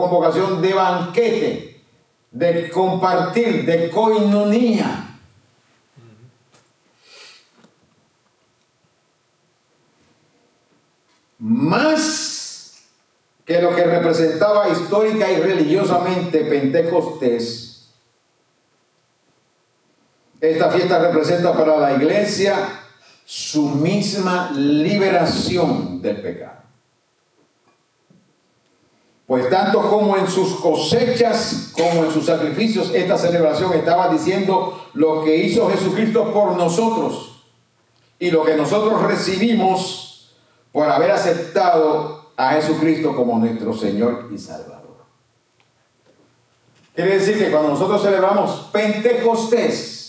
convocación de banquete, de compartir, de koinonía. Más que lo que representaba histórica y religiosamente Pentecostés, esta fiesta representa para la iglesia su misma liberación del pecado. Pues tanto como en sus cosechas como en sus sacrificios, esta celebración estaba diciendo lo que hizo Jesucristo por nosotros y lo que nosotros recibimos por haber aceptado a Jesucristo como nuestro Señor y Salvador. Quiere decir que cuando nosotros celebramos Pentecostés,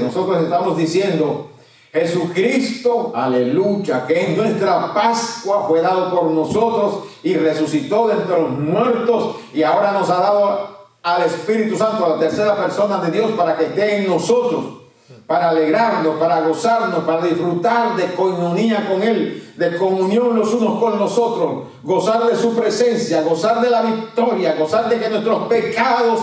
nosotros estamos diciendo: Jesucristo, aleluya, que en nuestra Pascua fue dado por nosotros y resucitó de entre los muertos, y ahora nos ha dado al Espíritu Santo, a la tercera persona de Dios, para que esté en nosotros, para alegrarnos, para gozarnos, para disfrutar de koinonía con Él, de comunión los unos con los otros, gozar de su presencia, gozar de la victoria, gozar de que nuestros pecados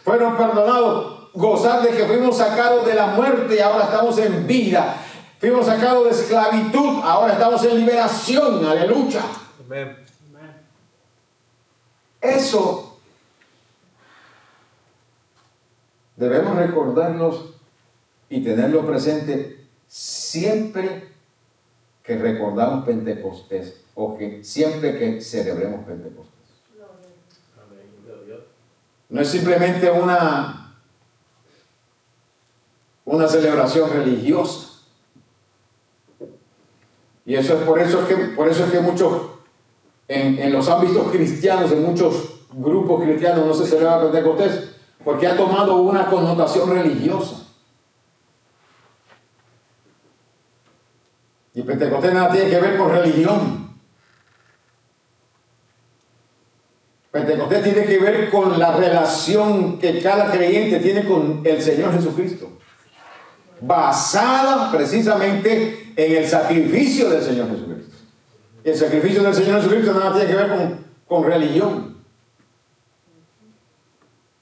fueron perdonados, gozar de que fuimos sacados de la muerte y ahora estamos en vida. Fuimos sacados de esclavitud, ahora estamos en liberación. Aleluya. Amén. Eso debemos recordarnos y tenerlo presente siempre que recordamos Pentecostés, o que siempre que celebremos Pentecostés. No es simplemente una celebración religiosa. Y eso es por eso es que muchos, en los ámbitos cristianos, en muchos grupos cristianos no se celebra Pentecostés, porque ha tomado una connotación religiosa. Y Pentecostés nada tiene que ver con religión. Pentecostés tiene que ver con la relación que cada creyente tiene con el Señor Jesucristo, basada precisamente en el sacrificio del Señor Jesucristo. Y el sacrificio del Señor Jesucristo nada tiene que ver con religión.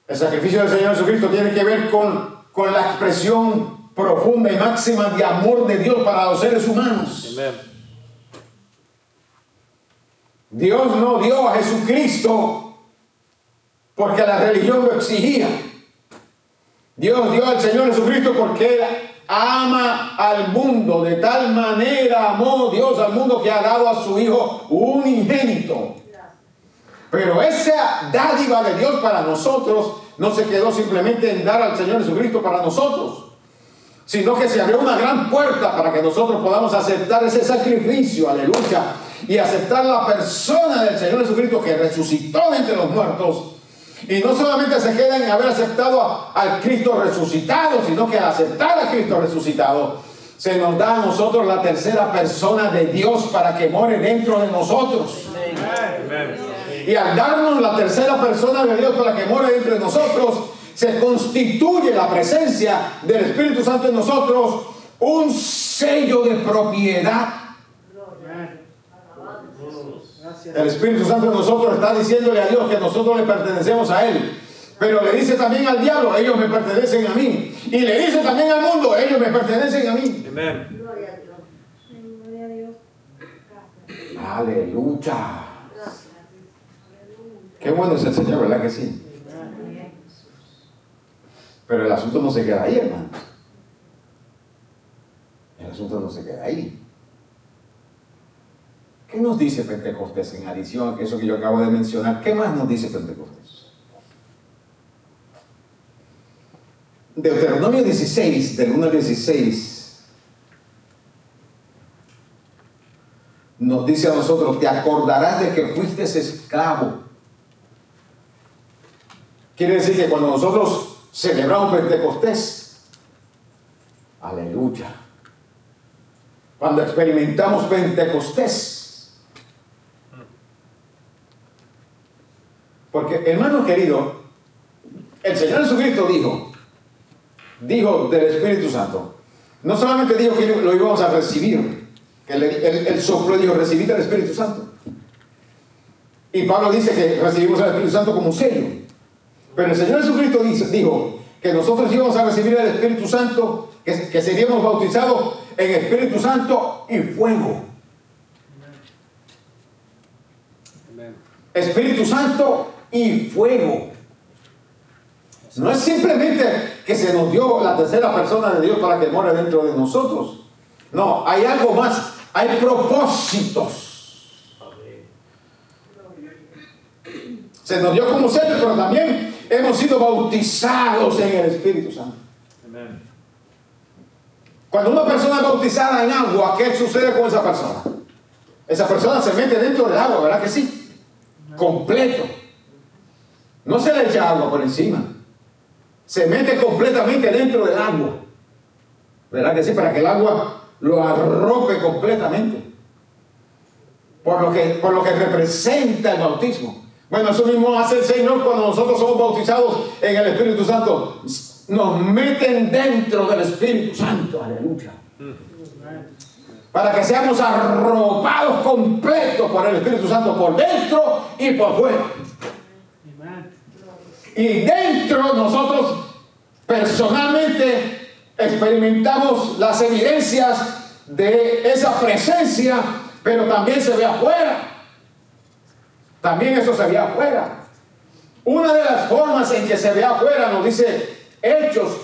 El sacrificio del Señor Jesucristo tiene que ver con la expresión profunda y máxima de amor de Dios para los seres humanos. Amén. Dios no dio a Jesucristo porque la religión lo exigía. Dios dio al Señor Jesucristo porque Él ama al mundo. De tal manera amó Dios al mundo que ha dado a su Hijo unigénito. Pero esa dádiva de Dios para nosotros no se quedó simplemente en dar al Señor Jesucristo para nosotros, sino que se abrió una gran puerta para que nosotros podamos aceptar ese sacrificio, aleluya, y aceptar la persona del Señor Jesucristo que resucitó de entre los muertos. Y no solamente se queda en haber aceptado al Cristo resucitado, sino que al aceptar a Cristo resucitado, se nos da a nosotros la tercera persona de Dios para que more dentro de nosotros. Amén. Y al darnos la tercera persona de Dios para que more dentro de nosotros, se constituye la presencia del Espíritu Santo en nosotros un sello de propiedad. El Espíritu Santo en nosotros está diciéndole a Dios que nosotros le pertenecemos a Él, pero le dice también al diablo: ellos me pertenecen a mí. Y le dice también al mundo: ellos me pertenecen a mí. Amén. Gloria a Dios. Gloria a Dios. Aleluya. Qué bueno es el Señor, ¿verdad que sí? Pero el asunto no se queda ahí, hermano. El asunto no se queda ahí. ¿Qué nos dice Pentecostés en adición a eso que yo acabo de mencionar? ¿Qué más nos dice Pentecostés? Deuteronomio 16, del 1 al 16, nos dice a nosotros: te acordarás de que fuiste esclavo. Quiere decir que cuando nosotros celebramos Pentecostés, aleluya, cuando experimentamos Pentecostés, porque, hermano querido, el Señor Jesucristo dijo del Espíritu Santo, no solamente dijo que lo íbamos a recibir, que el soplo dijo: recibid el Espíritu Santo. Y Pablo dice que recibimos el Espíritu Santo como un sello. Pero el Señor Jesucristo dijo que nosotros íbamos a recibir el Espíritu Santo, que seríamos bautizados en Espíritu Santo y fuego. Espíritu Santo y fuego. No es simplemente que se nos dio la tercera persona de Dios para que more dentro de nosotros. No, hay algo más. Hay propósitos. Se nos dio como sello, pero también hemos sido bautizados en el Espíritu Santo. Cuando una persona es bautizada en agua, ¿qué sucede con esa persona? Esa persona se mete dentro del agua, ¿verdad que sí? Completo. No se le echa agua por encima. Se mete completamente dentro del agua. ¿Verdad que sí? Para que el agua lo arrope completamente. Por lo que representa el bautismo. Bueno, eso mismo hace el Señor cuando nosotros somos bautizados en el Espíritu Santo. Nos meten dentro del Espíritu Santo. Aleluya. Para que seamos arropados completos por el Espíritu Santo, por dentro y por fuera. Y dentro nosotros personalmente experimentamos las evidencias de esa presencia, pero también se ve afuera. También eso se ve afuera. Una de las formas en que se ve afuera nos dice Hechos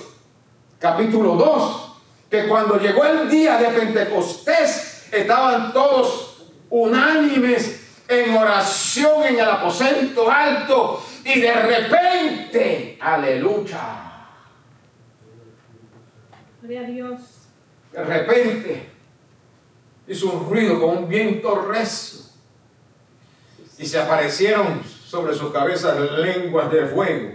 capítulo 2, que cuando llegó el día de Pentecostés estaban todos unánimes en oración en el aposento alto y de repente, aleluya, Gloria a Dios. de repente hizo un ruido con un viento recio y se aparecieron sobre sus cabezas lenguas de fuego.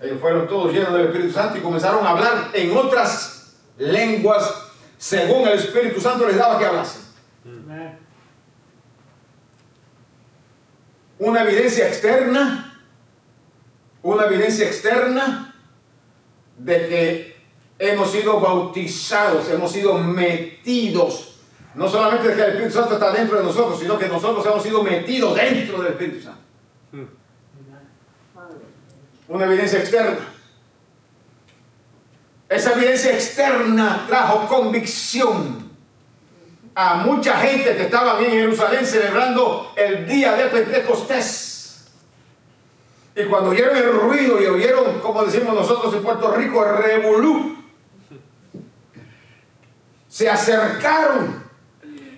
Ellos fueron todos llenos del Espíritu Santo y comenzaron a hablar en otras lenguas según el Espíritu Santo les daba que hablasen. Una evidencia externa de que hemos sido bautizados, hemos sido metidos. No solamente es que el Espíritu Santo está dentro de nosotros, sino que nosotros hemos sido metidos dentro del Espíritu Santo. Una evidencia externa. Esa evidencia externa trajo convicción a mucha gente que estaba en Jerusalén celebrando el día de Pentecostés. Y cuando oyeron el ruido y oyeron, como decimos nosotros en Puerto Rico, el revolú, se acercaron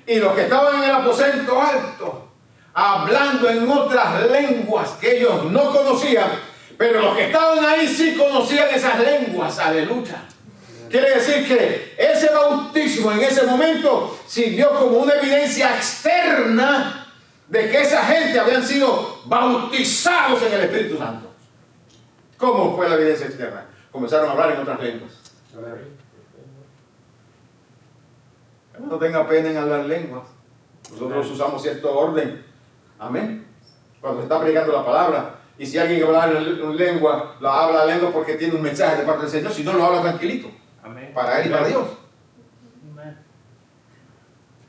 y los que estaban en el aposento alto, hablando en otras lenguas que ellos no conocían, pero los que estaban ahí sí conocían esas lenguas. Aleluya. Quiere decir que ese bautismo en ese momento sirvió como una evidencia externa de que esa gente habían sido bautizados en el Espíritu Santo. ¿Cómo fue la evidencia externa? Comenzaron a hablar en otras lenguas. No tenga pena en hablar lenguas. Nosotros usamos cierto orden. Amén. Cuando se está predicando la palabra. Y si alguien habla en lengua, habla lengua porque tiene un mensaje de parte del Señor. Si no, lo habla tranquilito. Amén. Para él y para Dios. Amén.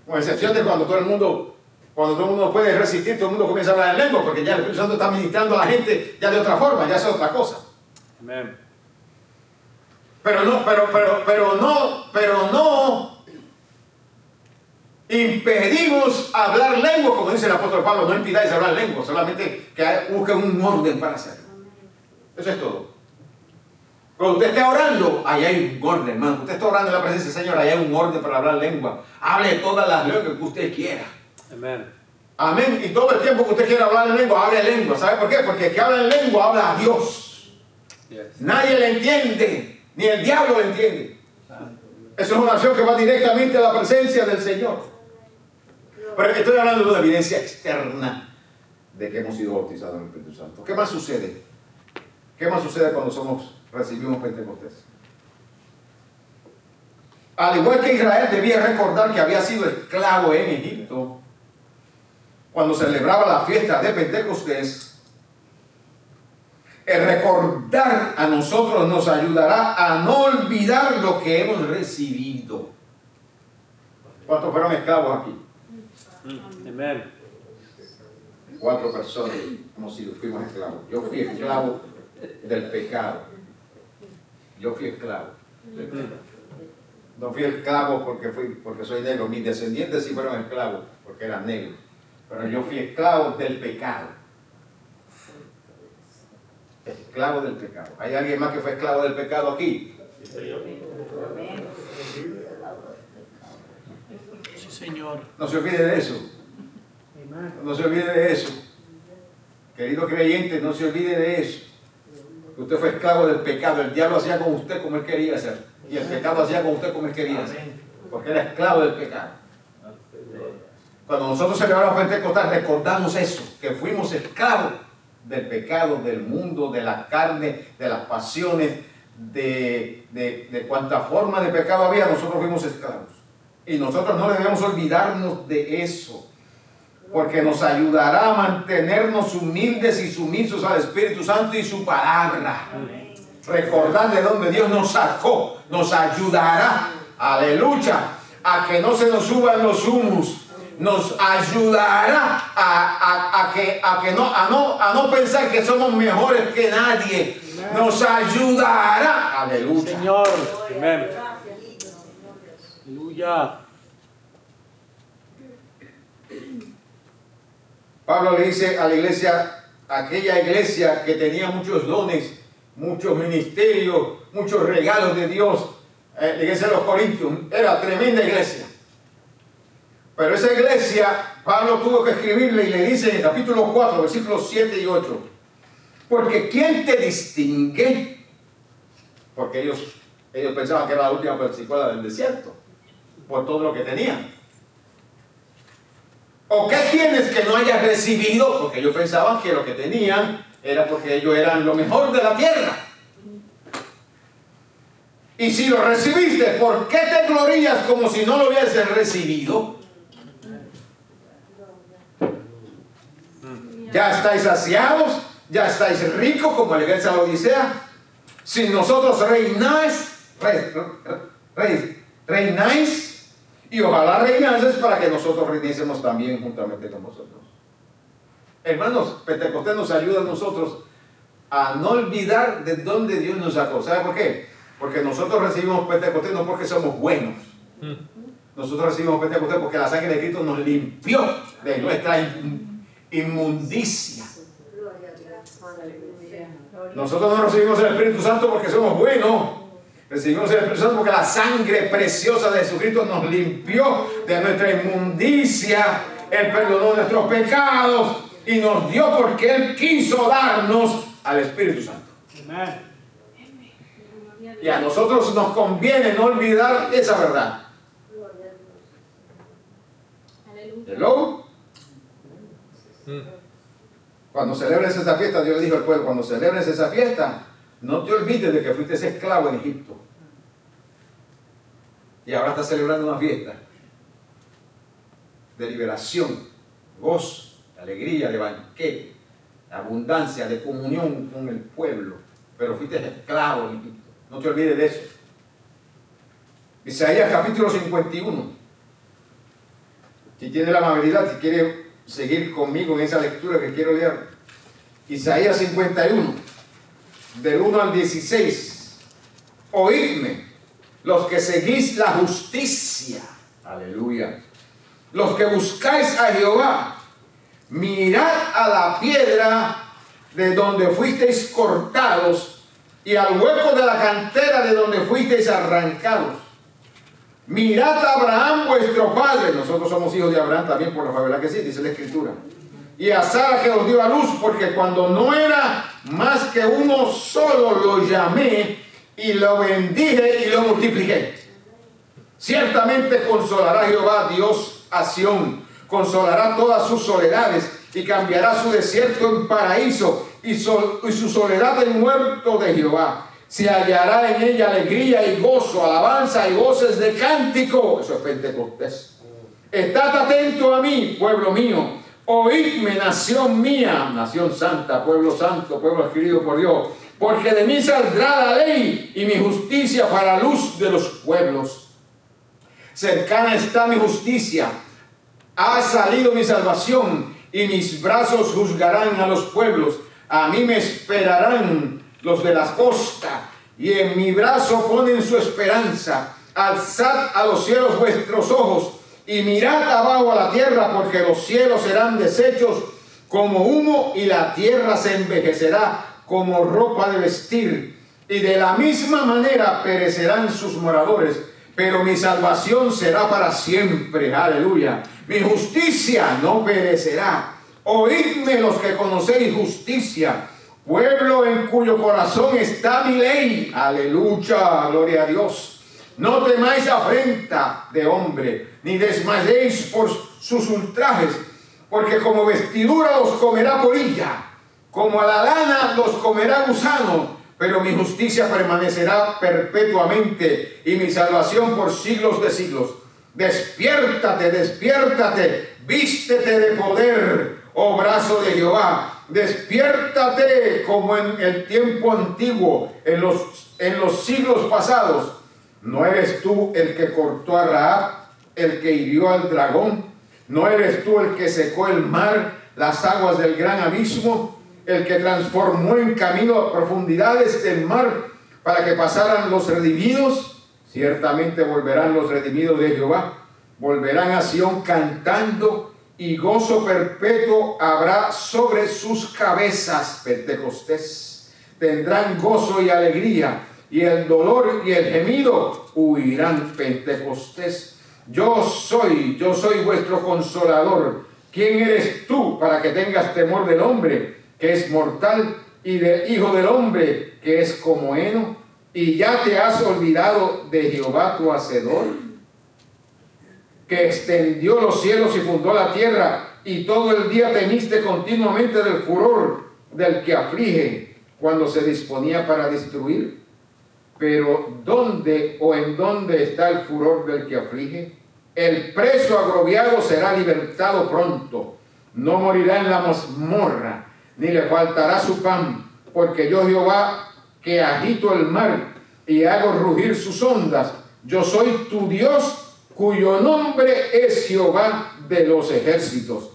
Con excepción de cuando todo el mundo no puede resistir, todo el mundo comienza a hablar en lengua, porque ya el Espíritu Santo está ministrando a la gente ya de otra forma, ya es otra cosa. Amén. Pero no impedimos hablar lengua, como dice el apóstol Pablo. No impidáis hablar lengua, solamente que busquen un orden para hacerlo. Eso es todo. Cuando usted esté orando, ahí hay un orden, hermano. Usted está orando en la presencia del Señor, ahí hay un orden para hablar lengua. Hable todas las lenguas que usted quiera. Amén. Amén. Y todo el tiempo que usted quiera hablar en lengua, hable lengua. ¿Sabe por qué? Porque el que habla en lengua habla a Dios. Yes. Nadie le entiende, ni el diablo le entiende. Eso es una acción que va directamente a la presencia del Señor. Pero estoy hablando de una evidencia externa de que hemos sido bautizados en el Espíritu Santo. ¿Qué más sucede? ¿Qué más sucede cuando recibimos Pentecostés? Al igual que Israel debía recordar que había sido esclavo en Egipto, cuando celebraba la fiesta de Pentecostés, el recordar a nosotros nos ayudará a no olvidar lo que hemos recibido. ¿Cuántos fueron esclavos aquí? Amén. 4 personas fuimos esclavos. Yo fui esclavo del pecado. Yo fui esclavo del pecado. No fui esclavo porque soy negro. Mis descendientes sí fueron esclavos porque eran negros. Pero yo fui esclavo del pecado. Esclavo del pecado. ¿Hay alguien más que fue esclavo del pecado aquí? Sí, Señor. No se olvide de eso. No se olvide de eso. Querido creyente, no se olvide de eso. Usted fue esclavo del pecado. El diablo hacía con usted como él quería hacer. Y el pecado hacía con usted como él quería hacer. Porque era esclavo del pecado. Cuando nosotros celebramos Pentecostés, recordamos eso. Que fuimos esclavos del pecado, del mundo, de la carne, de las pasiones, de cuánta forma de pecado había. Nosotros fuimos esclavos. Y nosotros no debemos olvidarnos de eso. Porque nos ayudará a mantenernos humildes y sumisos al Espíritu Santo y su palabra. Recordar de dónde Dios nos sacó, nos ayudará, aleluya, a que no se nos suban los humos. Nos ayudará a no pensar que somos mejores que nadie. Nos ayudará, aleluya. Señor, amén. Aleluya. Pablo le dice a la iglesia, aquella iglesia que tenía muchos dones, muchos ministerios, muchos regalos de Dios, la iglesia de los Corintios, era tremenda iglesia. Pero esa iglesia, Pablo tuvo que escribirle y le dice en el capítulo 4, versículos 7 y 8, porque ¿quién te distingue? Porque ellos pensaban que era la última persicuela del desierto, por todo lo que tenían. ¿O qué tienes que no hayas recibido? Porque ellos pensaban que lo que tenían era porque ellos eran lo mejor de la tierra. Y si lo recibiste, ¿por qué te glorías como si no lo hubieses recibido? Ya estáis saciados, ya estáis ricos como la iglesia de la Odisea. Si nosotros reináis, y ojalá reinases para que nosotros reinésemos también juntamente con vosotros. Hermanos, Pentecostés nos ayuda a nosotros a no olvidar de dónde Dios nos sacó. ¿Sabe por qué? Porque nosotros recibimos Pentecostés no porque somos buenos. Nosotros recibimos Pentecostés porque la sangre de Cristo nos limpió de nuestra inmundicia. Nosotros no recibimos el Espíritu Santo porque somos buenos. Recibimos el Espíritu Santo porque la sangre preciosa de Jesucristo nos limpió de nuestra inmundicia. Él perdonó nuestros pecados y nos dio porque Él quiso darnos al Espíritu Santo. Amén. Y a nosotros nos conviene no olvidar esa verdad. Hello. Cuando celebres esa fiesta, Dios le dijo al pueblo, cuando celebres esa fiesta, no te olvides de que fuiste esclavo en Egipto. Y ahora estás celebrando una fiesta de liberación, gozo, de alegría, de banquete, de abundancia, de comunión con el pueblo. Pero fuiste esclavo en Egipto. No te olvides de eso. Isaías capítulo 51. Si tiene la amabilidad, si quiere seguir conmigo en esa lectura que quiero leer. Isaías 51. Del 1 al 16, oídme, los que seguís la justicia, aleluya, los que buscáis a Jehová, mirad a la piedra de donde fuisteis cortados y al hueco de la cantera de donde fuisteis arrancados. Mirad a Abraham vuestro padre, nosotros somos hijos de Abraham también, por la verdad que sí, dice la Escritura. Y a Sara que os dio a luz, porque cuando no era más que uno solo lo llamé y lo bendije y lo multipliqué. Ciertamente consolará Jehová Dios a Sión, consolará todas sus soledades y cambiará su desierto en paraíso y su soledad en huerto de Jehová. Se hallará en ella alegría y gozo, alabanza y voces de cántico. Eso es Pentecostés. Estad atento a mí, pueblo mío. Oídme, nación mía, nación santa, pueblo adquirido por Dios, porque de mí saldrá la ley y mi justicia para luz de los pueblos. Cercana está mi justicia, ha salido mi salvación y mis brazos juzgarán a los pueblos. A mí me esperarán los de la costa, y en mi brazo ponen su esperanza. Alzad a los cielos vuestros ojos, y mirad abajo a la tierra, porque los cielos serán deshechos como humo, y la tierra se envejecerá como ropa de vestir. Y de la misma manera perecerán sus moradores, pero mi salvación será para siempre. Aleluya. Mi justicia no perecerá. Oídme los que conocéis justicia, pueblo en cuyo corazón está mi ley. Aleluya, gloria a Dios. No temáis afrenta de hombre, ni desmayéis por sus ultrajes, porque como vestidura los comerá polilla, como a la lana los comerá gusano, pero mi justicia permanecerá perpetuamente y mi salvación por siglos de siglos. Despiértate, despiértate, vístete de poder, oh brazo de Jehová. Despiértate como en el tiempo antiguo, en los siglos pasados. ¿No eres tú el que cortó a Rahab, el que hirió al dragón? ¿No eres tú el que secó el mar, las aguas del gran abismo? El que transformó en camino profundidades del mar para que pasaran los redimidos. Ciertamente volverán los redimidos de Jehová. Volverán a Sión cantando, y gozo perpetuo habrá sobre sus cabezas. Pentecostés. Tendrán gozo y alegría, y el dolor y el gemido huirán. Pentecostés. Yo soy vuestro consolador. ¿Quién eres tú para que tengas temor del hombre, que es mortal, y del hijo del hombre, que es como heno? ¿Y ya te has olvidado de Jehová tu hacedor, que extendió los cielos y fundó la tierra, y todo el día temiste continuamente del furor del que aflige, cuando se disponía para destruir? Pero ¿dónde o en dónde está el furor del que aflige? El preso agroviado será libertado pronto, no morirá en la mazmorra, ni le faltará su pan, porque yo Jehová, que agito el mar y hago rugir sus ondas, yo soy tu Dios, cuyo nombre es Jehová de los ejércitos.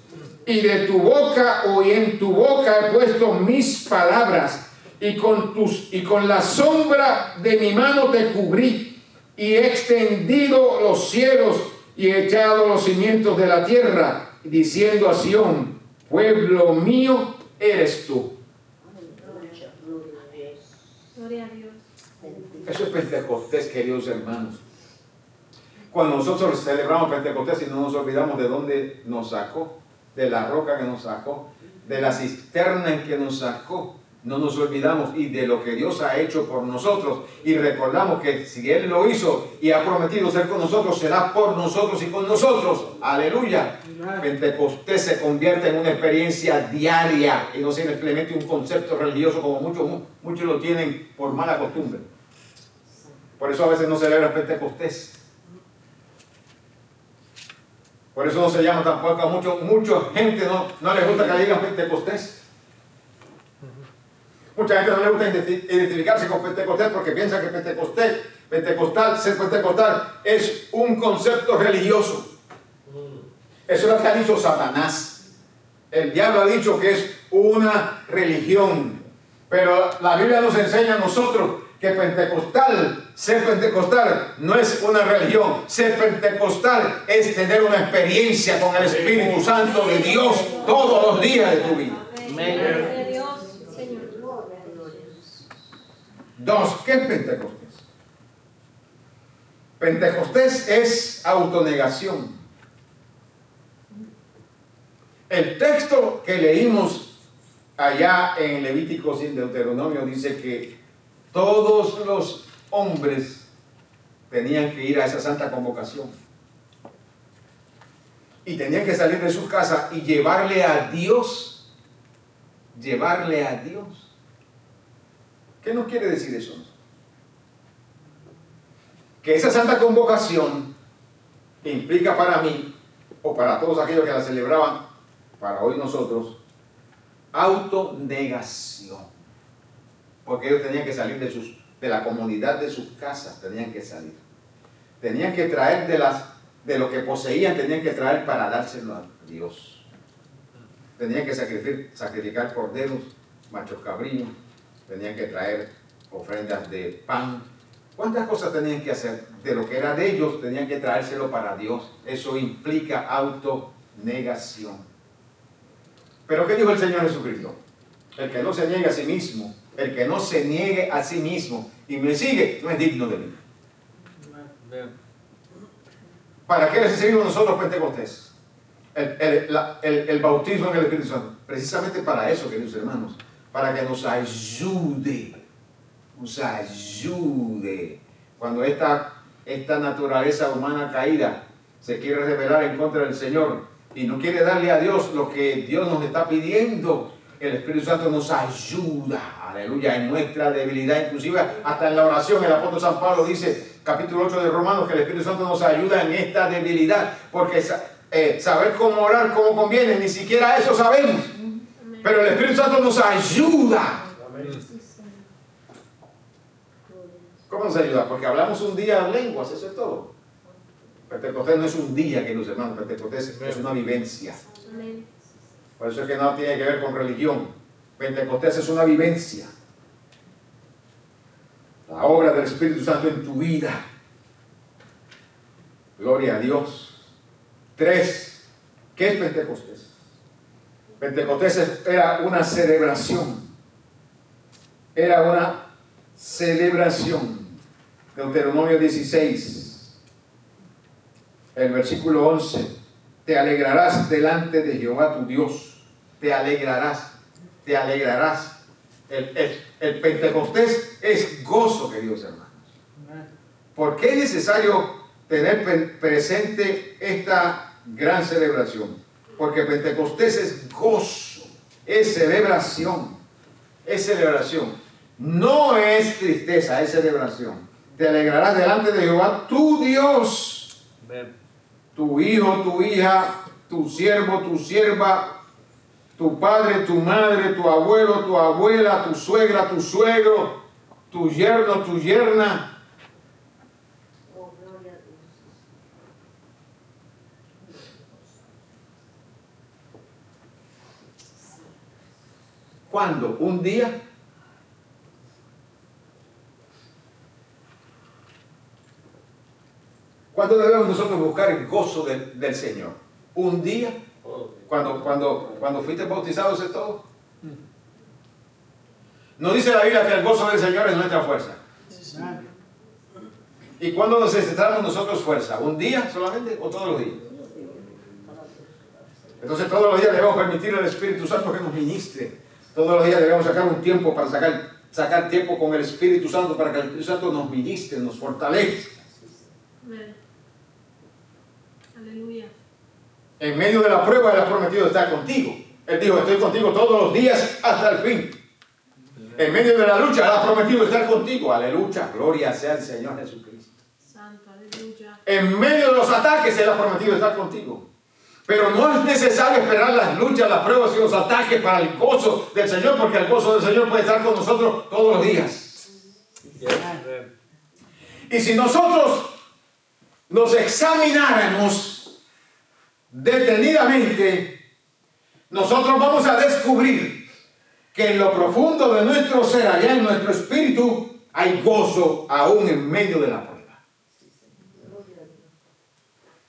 Y de tu boca, o en tu boca he puesto mis palabras, y con la sombra de mi mano te cubrí, y he extendido los cielos y he echado los cimientos de la tierra, diciendo a Sión, pueblo mío eres tú. Gloria a Dios. Eso es Pentecostés, queridos hermanos. Cuando nosotros celebramos Pentecostés y no nos olvidamos de dónde nos sacó, de la roca que nos sacó, de la cisterna en que nos sacó, no nos olvidamos y de lo que Dios ha hecho por nosotros, y recordamos que si Él lo hizo y ha prometido ser con nosotros, será por nosotros y con nosotros. Aleluya. Pentecostés se convierte en una experiencia diaria y no simplemente un concepto religioso como muchos lo tienen por mala costumbre. Por eso a veces no celebran Pentecostés. Por eso no se llama tampoco a mucha gente no les gusta que le digan Pentecostés. Mucha gente no le gusta identificarse con Pentecostés porque piensa que ser pentecostal es un concepto religioso. Eso es lo que ha dicho Satanás. El diablo ha dicho que es una religión. Pero la Biblia nos enseña a nosotros que ser pentecostal no es una religión. Ser pentecostal es tener una experiencia con el Espíritu Santo de Dios todos los días de tu vida. Gloria a Dios, Señor. Dos, ¿qué es Pentecostés? Pentecostés es autonegación. El texto que leímos allá en Levíticos y en Deuteronomio dice que todos los hombres tenían que ir a esa santa convocación y tenían que salir de su casa y llevarle a Dios. ¿Qué nos quiere decir eso? Que esa santa convocación implica para mí, o para todos aquellos que la celebraban, para hoy nosotros, autonegación. Porque ellos tenían que salir de la comodidad de sus casas, tenían que salir. Tenían que traer de lo que poseían, tenían que traer para dárselo a Dios. tenían que sacrificar corderos, machos cabríos, tenían que traer ofrendas de pan. ¿Cuántas cosas tenían que hacer? De lo que era de ellos, tenían que traérselo para Dios. Eso implica autonegación. Pero ¿qué dijo el Señor Jesucristo? El que no se niegue a sí mismo, el que no se niegue a sí mismo y me sigue, no es digno de mí. ¿Para qué recibimos nosotros Pentecostés? El bautismo en el Espíritu Santo. Precisamente para eso, queridos hermanos. Para que nos ayude. Nos ayude. Cuando esta naturaleza humana caída se quiere rebelar en contra del Señor y no quiere darle a Dios lo que Dios nos está pidiendo, el Espíritu Santo nos ayuda, aleluya, en nuestra debilidad, inclusive hasta en la oración. El apóstol San Pablo dice, capítulo 8 de Romanos, que el Espíritu Santo nos ayuda en esta debilidad, porque saber cómo orar, cómo conviene, ni siquiera eso sabemos, pero el Espíritu Santo nos ayuda. ¿Cómo nos ayuda? Porque hablamos un día lenguas, eso es todo. Pentecostés no es un día, queridos hermanos, Pentecostés es una vivencia. Por eso es que no tiene que ver con religión. Pentecostés es una vivencia. La obra del Espíritu Santo en tu vida. Gloria a Dios. 3. ¿Qué es Pentecostés? Pentecostés era una celebración. Era una celebración. Deuteronomio 16, el versículo 11. Te alegrarás delante de Jehová tu Dios. Te alegrarás. Te alegrarás. El Pentecostés es gozo, queridos hermanos. ¿Por qué es necesario tener presente esta gran celebración? Porque Pentecostés es gozo, es celebración, es celebración. No es tristeza, es celebración. Te alegrarás delante de Jehová tu Dios. Tu hijo, tu hija, tu siervo, tu sierva, tu padre, tu madre, tu abuelo, tu abuela, tu suegra, tu suegro, tu yerno, tu yerna. ¿Cuándo? ¿Un día? ¿Cuándo debemos nosotros buscar el gozo del Señor? ¿Un día? Cuando fuiste bautizado, ¿es todo? No dice la Biblia que el gozo del Señor es nuestra fuerza. ¿Y cuándo necesitamos nosotros fuerza? ¿Un día solamente o todos los días? Entonces todos los días debemos permitir al Espíritu Santo que nos ministre. Todos los días debemos sacar un tiempo para sacar tiempo con el Espíritu Santo, para que el Espíritu Santo nos ministre, nos fortalezca. Aleluya. En medio de la prueba, Él ha prometido estar contigo. Él dijo, estoy contigo todos los días hasta el fin. En medio de la lucha, Él ha prometido estar contigo. Aleluya, gloria sea el Señor Jesucristo. Santo, aleluya. En medio de los ataques, Él ha prometido estar contigo. Pero no es necesario esperar las luchas, las pruebas y los ataques para el gozo del Señor, porque el gozo del Señor puede estar con nosotros todos los días. Y si nosotros nos examináramos detenidamente, nosotros vamos a descubrir que en lo profundo de nuestro ser, allá en nuestro espíritu, hay gozo aún en medio de la prueba.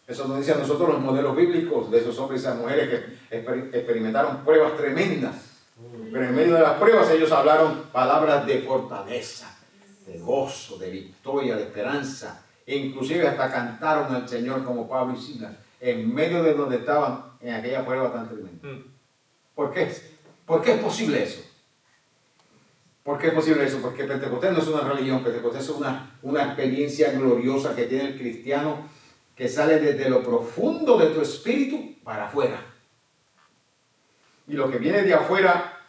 Eso nos dice a nosotros los modelos bíblicos de esos hombres y esas mujeres que experimentaron pruebas tremendas. Pero en medio de las pruebas ellos hablaron palabras de fortaleza, de gozo, de victoria, de esperanza. E inclusive hasta cantaron al Señor como Pablo y Silas, en medio de donde estaban en aquella prueba tan tremenda. ¿Por qué? ¿Por qué es posible eso? ¿Por qué es posible eso? Porque Pentecostés no es una religión, Pentecostés es una experiencia gloriosa que tiene el cristiano, que sale desde lo profundo de tu espíritu para afuera. Y lo que viene de afuera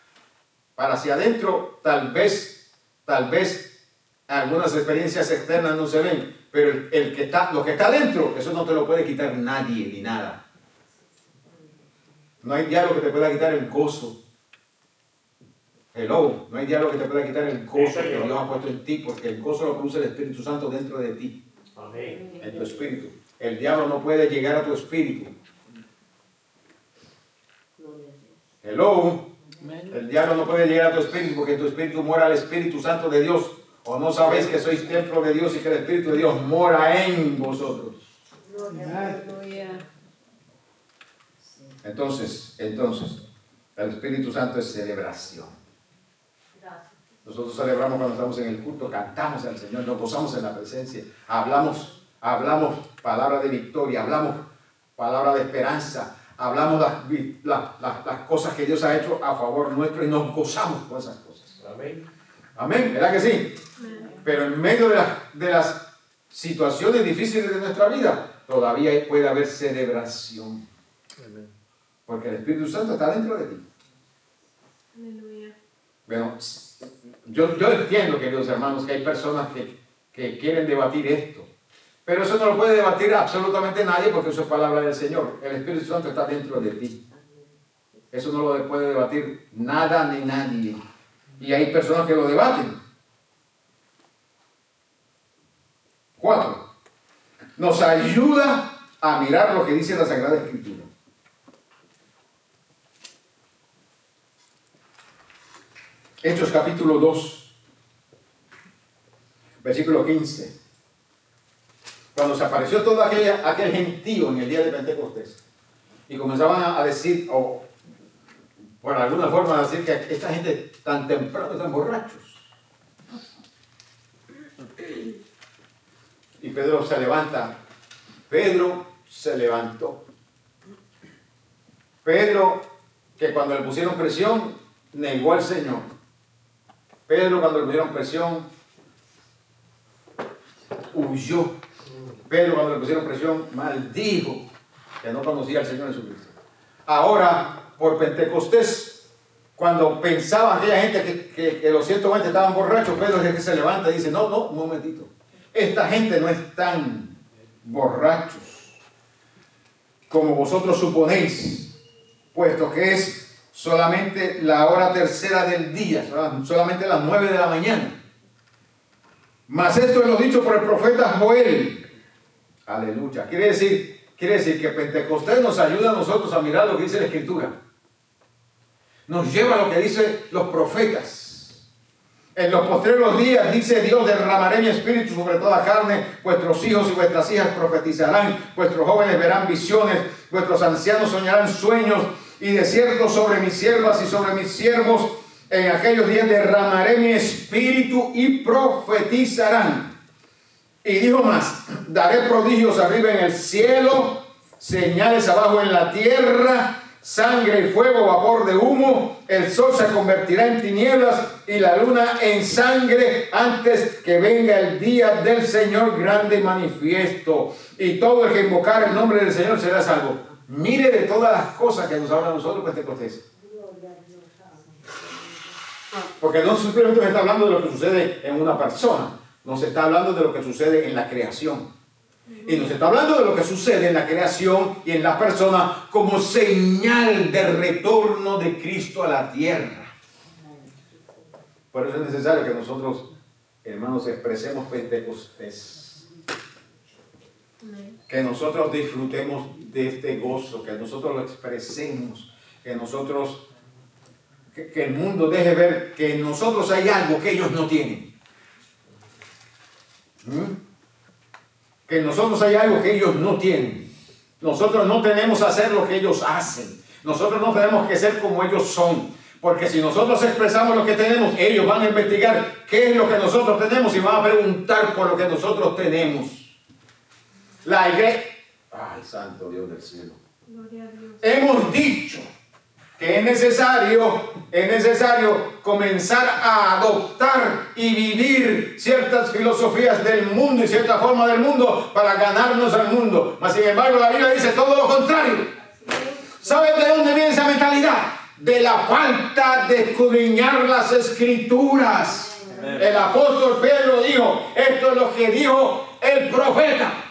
para hacia adentro, tal vez algunas experiencias externas no se ven, pero lo que está adentro, eso no te lo puede quitar nadie ni nada. No hay diablo que te pueda quitar el gozo. No hay diablo que te pueda quitar el gozo que Dios ha puesto en ti, porque el gozo lo produce el Espíritu Santo dentro de ti. Amén. En tu espíritu. El diablo no puede llegar a tu espíritu. Hello. Amén. El diablo no puede llegar a tu espíritu porque tu espíritu mora al Espíritu Santo de Dios. ¿O no sabéis que sois templo de Dios y que el Espíritu de Dios mora en vosotros? Entonces, el Espíritu Santo es celebración. Nosotros celebramos cuando estamos en el culto, cantamos al Señor, nos gozamos en la presencia, hablamos palabra de victoria, hablamos palabra de esperanza, hablamos las cosas que Dios ha hecho a favor nuestro y nos gozamos con esas cosas. Amén. Amén, ¿verdad que sí? Pero en medio de las situaciones difíciles de nuestra vida, todavía puede haber celebración. Amén. Porque el Espíritu Santo está dentro de ti. Aleluya. Bueno, yo entiendo, queridos hermanos, que hay personas que quieren debatir esto. Pero eso no lo puede debatir absolutamente nadie porque eso es palabra del Señor. El Espíritu Santo está dentro de ti. Eso no lo puede debatir nada ni nadie. Y hay personas que lo debaten. 4. Nos ayuda a mirar lo que dice la Sagrada Escritura. Hechos capítulo 2, versículo 15. Cuando se apareció todo aquel gentío en el día de Pentecostés y comenzaban a decir, o por alguna forma a decir que esta gente tan temprano están borrachos. Y Pedro se levanta. Pedro se levantó. Pedro, que cuando le pusieron presión, negó al Señor. Pedro, cuando le pusieron presión, huyó. Pedro, cuando le pusieron presión, maldijo que no conocía al Señor Jesucristo. Ahora, por Pentecostés, cuando pensaba aquella gente que los 120 estaban borrachos, Pedro es el que se levanta y dice, no, un momentito. Esta gente no están borrachos como vosotros suponéis, puesto que es solamente la hora tercera del día, solamente las 9 de la mañana. Mas esto es lo dicho por el profeta Joel. Aleluya. Quiere decir que Pentecostés nos ayuda a nosotros a mirar lo que dice la Escritura. Nos lleva a lo que dicen los profetas. En los postreros días, dice Dios, derramaré mi espíritu sobre toda carne, vuestros hijos y vuestras hijas profetizarán, vuestros jóvenes verán visiones, vuestros ancianos soñarán sueños, y de cierto sobre mis siervas y sobre mis siervos, en aquellos días derramaré mi espíritu y profetizarán. Y dijo más, daré prodigios arriba en el cielo, señales abajo en la tierra, sangre y fuego, vapor de humo, el sol se convertirá en tinieblas y la luna en sangre antes que venga el día del Señor grande y manifiesto. Y todo el que invocar el nombre del Señor será salvo. Mire de todas las cosas que nos habla a nosotros Pentecostés. Porque no simplemente nos está hablando de lo que sucede en una persona, nos está hablando de lo que sucede en la creación. Y nos está hablando de lo que sucede en la creación y en la persona como señal de retorno de Cristo a la tierra. Por eso es necesario que nosotros, hermanos, expresemos Pentecostés. Que nosotros disfrutemos de este gozo, que nosotros lo expresemos, que nosotros, que el mundo deje ver que en nosotros hay algo que ellos no tienen. Que en nosotros hay algo que ellos no tienen. Nosotros no tenemos que hacer lo que ellos hacen. Nosotros no tenemos que ser como ellos son. Porque si nosotros expresamos lo que tenemos, ellos van a investigar qué es lo que nosotros tenemos y van a preguntar por lo que nosotros tenemos. La iglesia, ay, santo Dios del cielo. Gloria a Dios. Hemos dicho que es necesario comenzar a adoptar y vivir ciertas filosofías del mundo y cierta forma del mundo para ganarnos al mundo. Mas sin embargo la Biblia dice todo lo contrario. ¿Sabes de dónde viene esa mentalidad? De la falta de escudriñar las Escrituras. Amén. El apóstol Pedro dijo, esto es lo que dijo el profeta.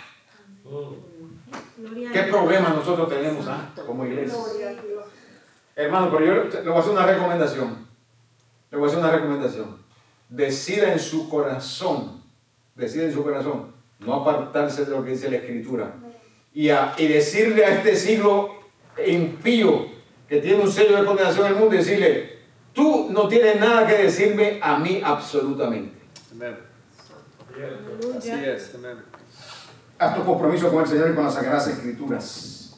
¿Qué problema nosotros tenemos como iglesia? Hermano, pero yo le voy a hacer una recomendación. Decida en su corazón, no apartarse de lo que dice la Escritura. Y decirle a este siglo impío que tiene un sello de condenación en el mundo y decirle, tú no tienes nada que decirme a mí absolutamente. Amén. Así Aleluya. es. Amén. Haz tu compromiso con el Señor y con las Sagradas Escrituras.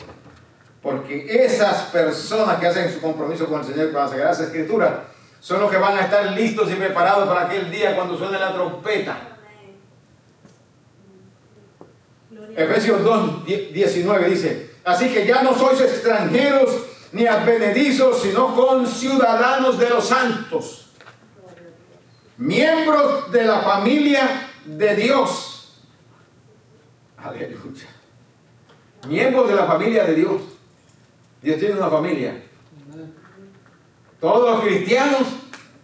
Porque esas personas que hacen su compromiso con el Señor y con las Sagradas Escrituras son los que van a estar listos y preparados para aquel día cuando suene la trompeta. Gloria a Dios. Efesios 2, 19 dice, así que ya no sois extranjeros ni advenedizos, sino conciudadanos de los santos, miembros de la familia de Dios. Aleluya. Miembros de la familia de Dios. Dios tiene una familia. Todos los cristianos,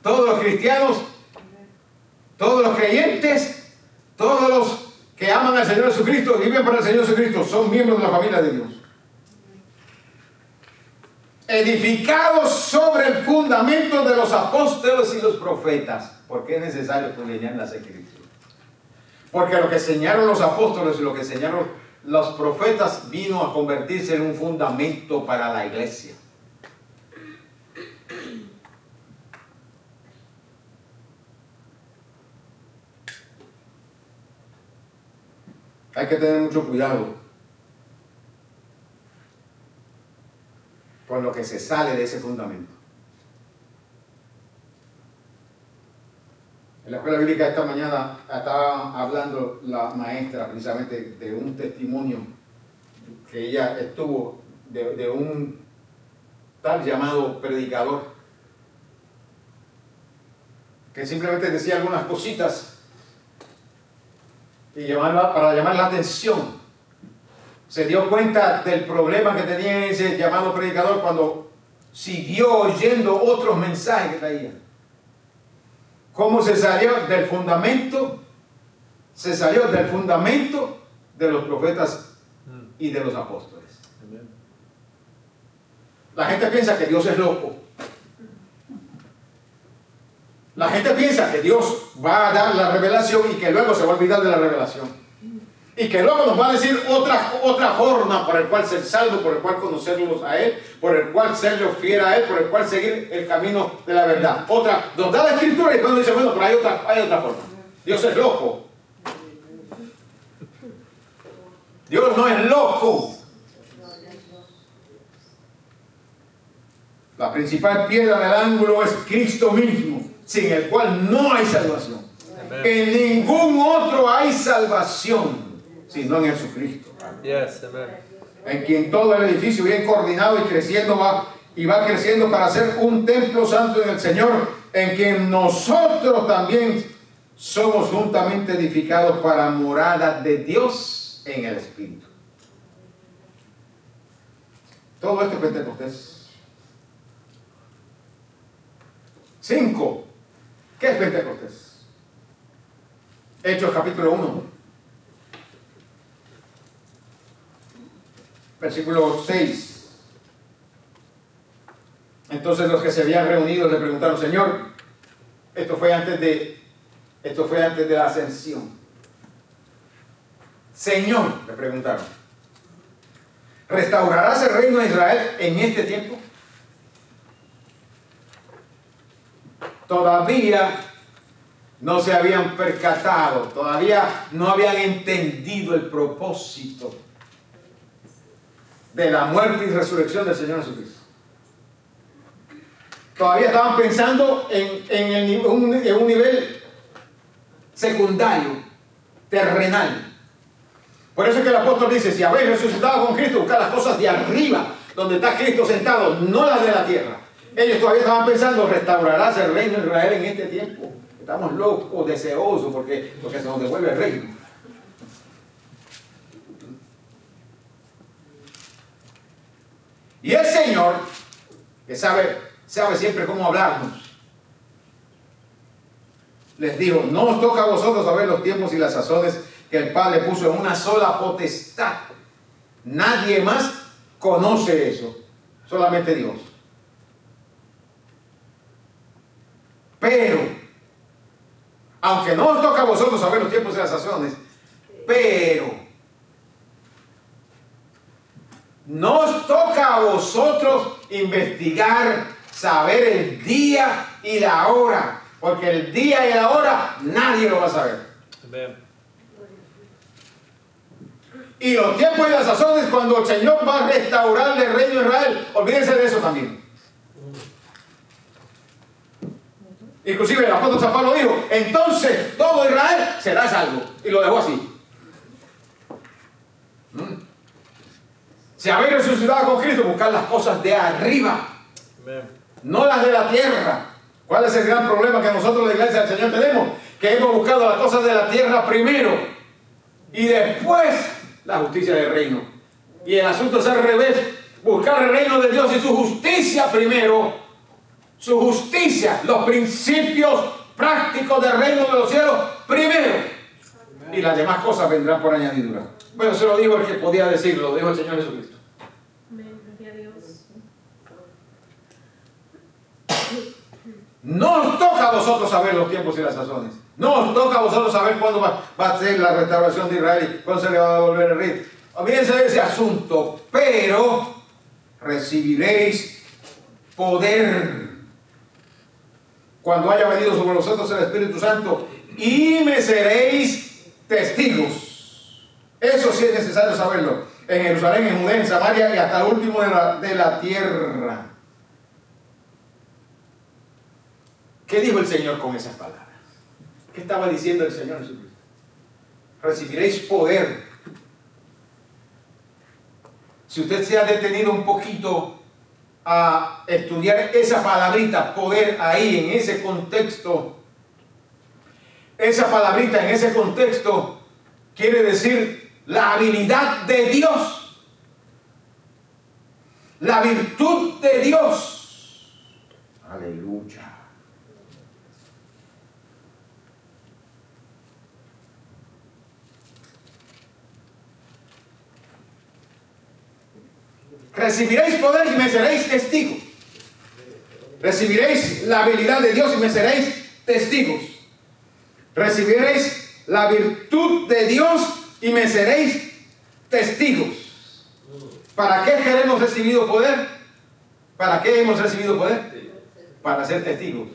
todos los creyentes, todos los que aman al Señor Jesucristo, viven para el Señor Jesucristo, son miembros de la familia de Dios. Edificados sobre el fundamento de los apóstoles y los profetas. ¿Por qué es necesario escudriñar las Escrituras? Porque lo que enseñaron los apóstoles y lo que enseñaron los profetas vino a convertirse en un fundamento para la iglesia. Hay que tener mucho cuidado con lo que se sale de ese fundamento. En la escuela bíblica esta mañana estaba hablando la maestra precisamente de un testimonio que ella estuvo de un tal llamado predicador que simplemente decía algunas cositas y para llamar la atención. Se dio cuenta del problema que tenía ese llamado predicador cuando siguió oyendo otros mensajes que traía. ¿Cómo se salió del fundamento? Se salió del fundamento de los profetas y de los apóstoles. La gente piensa que Dios es loco. La gente piensa que Dios va a dar la revelación y que luego se va a olvidar de la revelación. Y que luego nos va a decir otra forma por el cual ser salvo, por el cual conocerlos a Él, por el cual serlo fiel a Él, por el cual seguir el camino de la verdad. Nos da la Escritura y cuando dice, bueno, pero hay otra forma. Dios es loco. Dios no es loco. La principal piedra del ángulo es Cristo mismo, sin el cual no hay salvación. Amen. En ningún otro hay salvación, sino en Jesucristo. Yes, amen. En quien todo el edificio bien coordinado y creciendo va creciendo para ser un templo santo en el Señor, en quien nosotros también somos juntamente edificados para morada de Dios en el Espíritu. Todo esto es Pentecostés. 5. ¿Qué es Pentecostés? Hechos capítulo 1. Versículo 6. Entonces los que se habían reunido le preguntaron, Señor, esto fue antes de la ascensión. Señor, le preguntaron, ¿restaurarás el reino de Israel en este tiempo? Todavía no se habían percatado, todavía no habían entendido el propósito de la muerte y resurrección del Señor Jesucristo. Todavía estaban pensando en un nivel secundario, terrenal. Por eso es que el apóstol dice, si habéis resucitado con Cristo, buscad las cosas de arriba, donde está Cristo sentado, no las de la tierra. Ellos todavía estaban pensando, ¿restaurarás el reino de Israel en este tiempo? Estamos locos, deseosos, porque se nos devuelve el reino. Y el Señor, que sabe siempre cómo hablarnos, les dijo, no os toca a vosotros saber los tiempos y las sazones que el Padre puso en una sola potestad. Nadie más conoce eso, solamente Dios. Pero, aunque no os toca a vosotros saber los tiempos y las sazones, pero nos toca a vosotros investigar, saber el día y la hora. Porque el día y la hora nadie lo va a saber. Amén. Y los tiempos y las sazones cuando el Señor va a restaurar el reino de Israel, olvídense de eso también. Inclusive el apóstol San Pablo dijo, entonces todo Israel será salvo. Y lo dejó así. Si habéis resucitado con Cristo, buscar las cosas de arriba. Amén. No las de la tierra. ¿Cuál es el gran problema que nosotros, la iglesia del Señor, tenemos? Que hemos buscado las cosas de la tierra primero y después la justicia del reino. Y el asunto es al revés. Buscar el reino de Dios y su justicia primero. Su justicia, los principios prácticos del reino de los cielos primero. Y las demás cosas vendrán por añadidura. Bueno, se lo dijo el que podía decirlo, lo dijo el Señor Jesucristo. Amén, gloria a Dios. No os toca a vosotros saber los tiempos y las sazones. No os toca a vosotros saber cuándo va a ser la restauración de Israel y cuándo se le va a devolver el rey. Olvídense de ese asunto, pero recibiréis poder cuando haya venido sobre vosotros el Espíritu Santo y me seréis testigos. Eso sí es necesario saberlo. En Jerusalén, en Judea, en Samaria y hasta el último de la tierra. ¿Qué dijo el Señor con esas palabras? ¿Qué estaba diciendo el Señor Jesucristo? Recibiréis poder. Si usted se ha detenido un poquito a estudiar esa palabrita, poder, ahí, en ese contexto, esa palabrita en ese contexto quiere decir la habilidad de Dios, la virtud de Dios. Aleluya. Recibiréis poder y me seréis testigos. Recibiréis la habilidad de Dios y me seréis testigos. Recibiréis la virtud de Dios y me seréis testigos. ¿Para qué hemos recibido poder? ¿Para qué hemos recibido poder? Para ser testigos.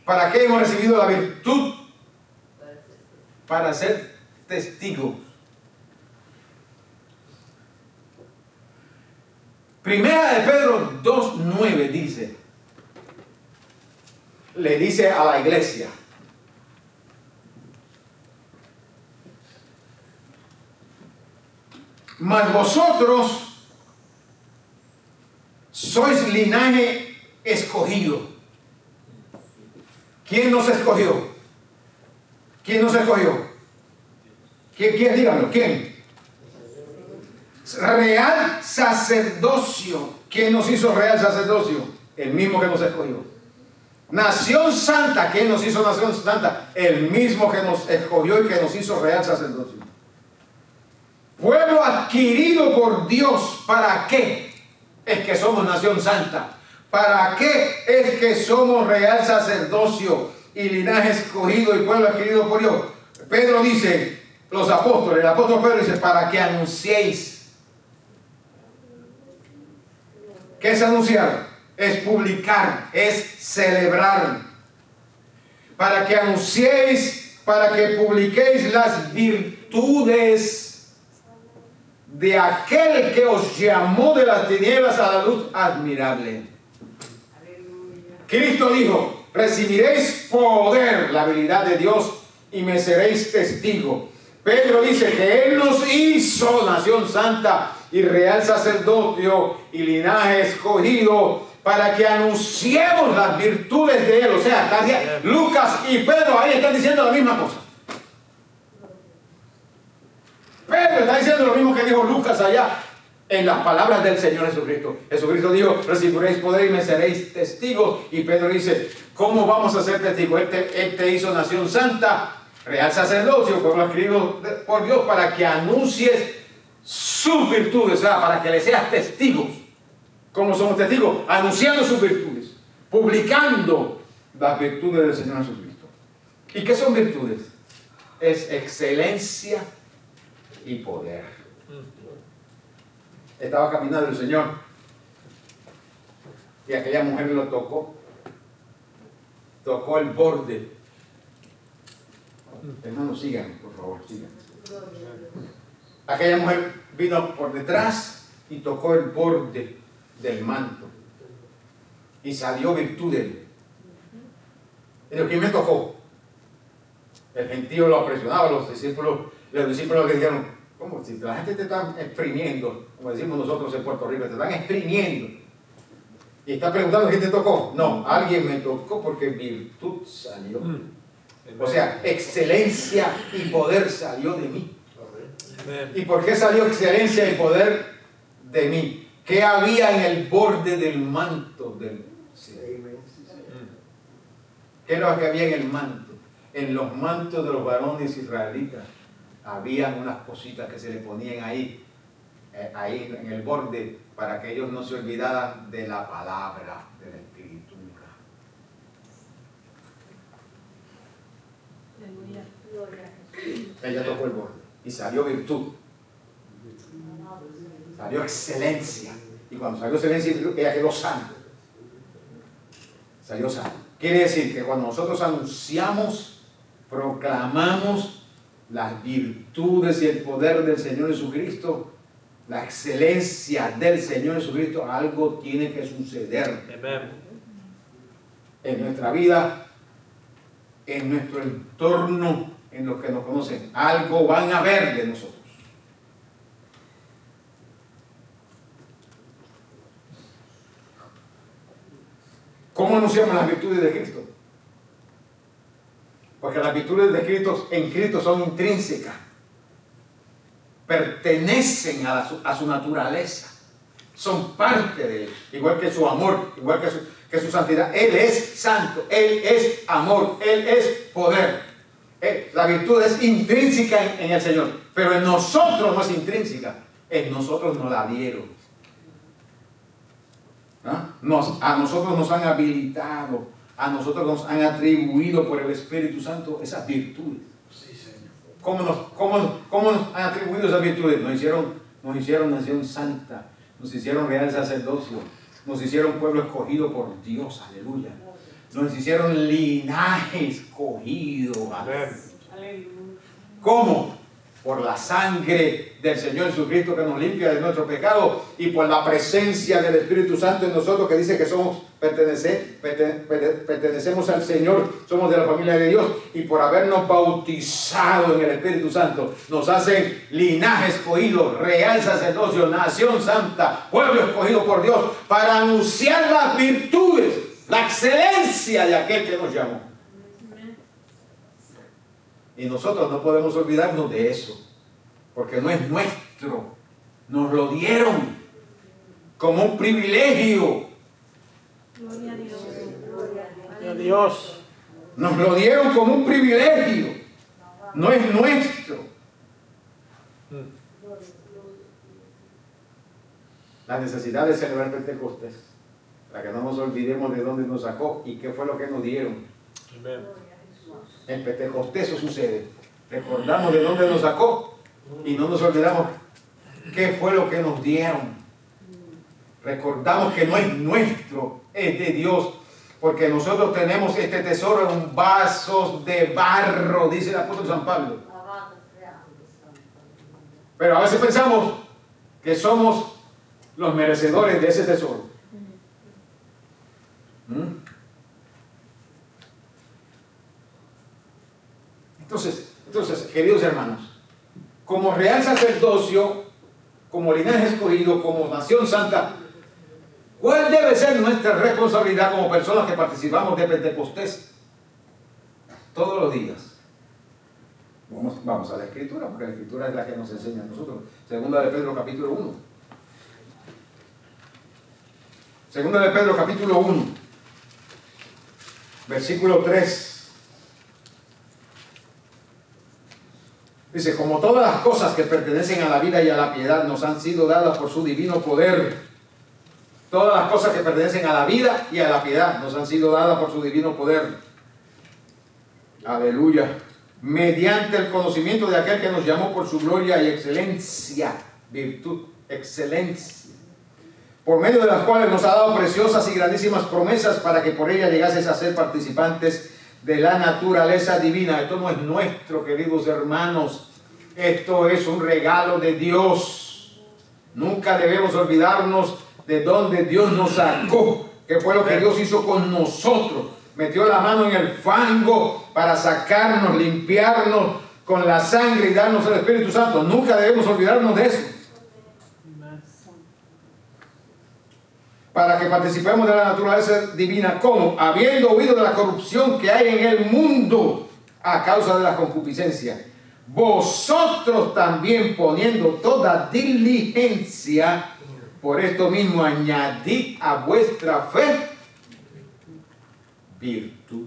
¿Para qué hemos recibido la virtud? Para ser testigos. Primera de Pedro 2:9 dice, le dice a la iglesia, mas vosotros sois linaje escogido. ¿Quién nos escogió? ¿Quién nos escogió? ¿Quién? Díganlo, ¿quién? Real sacerdocio. ¿Quién nos hizo real sacerdocio? El mismo que nos escogió. Nación santa. ¿Quién nos hizo nación santa? El mismo que nos escogió y que nos hizo real sacerdocio. Pueblo adquirido por Dios. ¿Para qué es que somos nación santa? ¿Para qué es que somos real sacerdocio y linaje escogido y pueblo adquirido por Dios? Pedro dice, los apóstoles, el apóstol Pedro dice, para que anunciéis. ¿Qué es anunciar? Es publicar, es celebrar. Para que anunciéis, para que publiquéis las virtudes de aquel que os llamó de las tinieblas a la luz admirable. Cristo dijo, recibiréis poder, la habilidad de Dios, y me seréis testigo. Pedro dice que Él nos hizo nación santa y real sacerdocio y linaje escogido para que anunciemos las virtudes de Él. O sea, Lucas y Pedro ahí están diciendo la misma cosa. Pedro está diciendo lo mismo que dijo Lucas allá en las palabras del Señor Jesucristo. Jesucristo dijo, recibiréis poder y me seréis testigos. Y Pedro dice, ¿cómo vamos a ser testigos? Él te hizo nación santa, real sacerdocio, pueblo escogido por Dios, para que anuncies sus virtudes, o sea, para que le seas testigos. ¿Cómo somos testigos? Anunciando sus virtudes, publicando las virtudes del Señor Jesucristo. ¿Y qué son virtudes? Es excelencia y poder. Estaba caminando el Señor Y aquella mujer lo tocó. Tocó el borde. Hermanos, sigan, por favor, sigan. Aquella mujer vino por detrás y tocó el borde del manto. Y salió virtud de él. ¿Y quién me tocó? El gentío lo presionaba, los discípulos le dijeron, ¿cómo? Si la gente te está exprimiendo, como decimos nosotros en Puerto Rico, te están exprimiendo. Y está preguntando quién te tocó. No, alguien me tocó porque virtud salió. O sea, excelencia y poder salió de mí. ¿Y por qué salió excelencia y poder de mí? ¿Qué había en el borde del manto del cielo? ¿Qué era lo que había en el manto? En los mantos de los varones israelitas habían unas cositas que se le ponían ahí en el borde, para que ellos no se olvidaran de la palabra, de la escritura. Ella tocó el borde y salió virtud, salió excelencia, y cuando salió excelencia ella quedó sana, salió sana. Quiere decir que cuando nosotros anunciamos, proclamamos las virtudes y el poder del Señor Jesucristo, la excelencia del Señor Jesucristo, algo tiene que suceder. Amen. En nuestra vida, en nuestro entorno, en los que nos conocen. Algo van a ver de nosotros. ¿Cómo anunciamos las virtudes de Cristo? Porque las virtudes de Cristo en Cristo son intrínsecas. Pertenecen a su naturaleza. Son parte de él. Igual que su amor, igual que su santidad. Él es santo, él es amor, él es poder. La virtud es intrínseca en el Señor, pero en nosotros no es intrínseca. En nosotros nos la dieron. ¿Ah? A nosotros nos han habilitado, a nosotros nos han atribuido por el Espíritu Santo esas virtudes. Sí, Señor. ¿Cómo nos han atribuido esas virtudes? Nos hicieron nación santa, nos hicieron real sacerdocio, nos hicieron pueblo escogido por Dios, aleluya. Nos hicieron linaje escogido. Amén. ¿Cómo? Por la sangre del Señor Jesucristo que nos limpia de nuestro pecado y por la presencia del Espíritu Santo en nosotros, que dice que pertenecemos al Señor, somos de la familia de Dios, y por habernos bautizado en el Espíritu Santo nos hacen linaje escogido, real sacerdocio, nación santa, pueblo escogido por Dios, para anunciar las virtudes, la excelencia de aquel que nos llamó. Y nosotros no podemos olvidarnos de eso, porque no es nuestro, nos lo dieron como un privilegio. Gloria a Dios. Gloria a Dios. Nos lo dieron como un privilegio, no es nuestro. La necesidad de celebrar Pentecostés, para que no nos olvidemos de dónde nos sacó y qué fue lo que nos dieron. Amén. En Pentecostés eso sucede. Recordamos de dónde nos sacó y no nos olvidamos qué fue lo que nos dieron. Recordamos que no es nuestro, es de Dios, porque nosotros tenemos este tesoro en vasos de barro, dice el apóstol San Pablo. Pero a veces pensamos que somos los merecedores de ese tesoro. Entonces, queridos hermanos, como real sacerdocio, como linaje escogido, como nación santa, ¿cuál debe ser nuestra responsabilidad como personas que participamos de Pentecostés todos los días? Vamos a la Escritura, porque la Escritura es la que nos enseña a nosotros. Segunda de Pedro capítulo 1. Segunda de Pedro capítulo 1, versículo 3. Dice, como todas las cosas que pertenecen a la vida y a la piedad nos han sido dadas por su divino poder. Todas las cosas que pertenecen a la vida y a la piedad nos han sido dadas por su divino poder. Aleluya. Mediante el conocimiento de aquel que nos llamó por su gloria y excelencia. Virtud, excelencia. por medio de las cuales nos ha dado preciosas y grandísimas promesas para que por ellas llegases a ser participantes de la naturaleza divina. Esto no es nuestro, queridos hermanos. Esto es un regalo de Dios. Nunca debemos olvidarnos de dónde Dios nos sacó, que fue lo que Dios hizo con nosotros. Metió la mano en el fango para sacarnos, limpiarnos con la sangre y darnos el Espíritu Santo. Nunca debemos olvidarnos de eso. Para que participemos de la naturaleza divina. ¿Cómo? Habiendo huido de la corrupción que hay en el mundo a causa de la concupiscencia. Vosotros también, poniendo toda diligencia, por esto mismo añadid a vuestra fe virtud.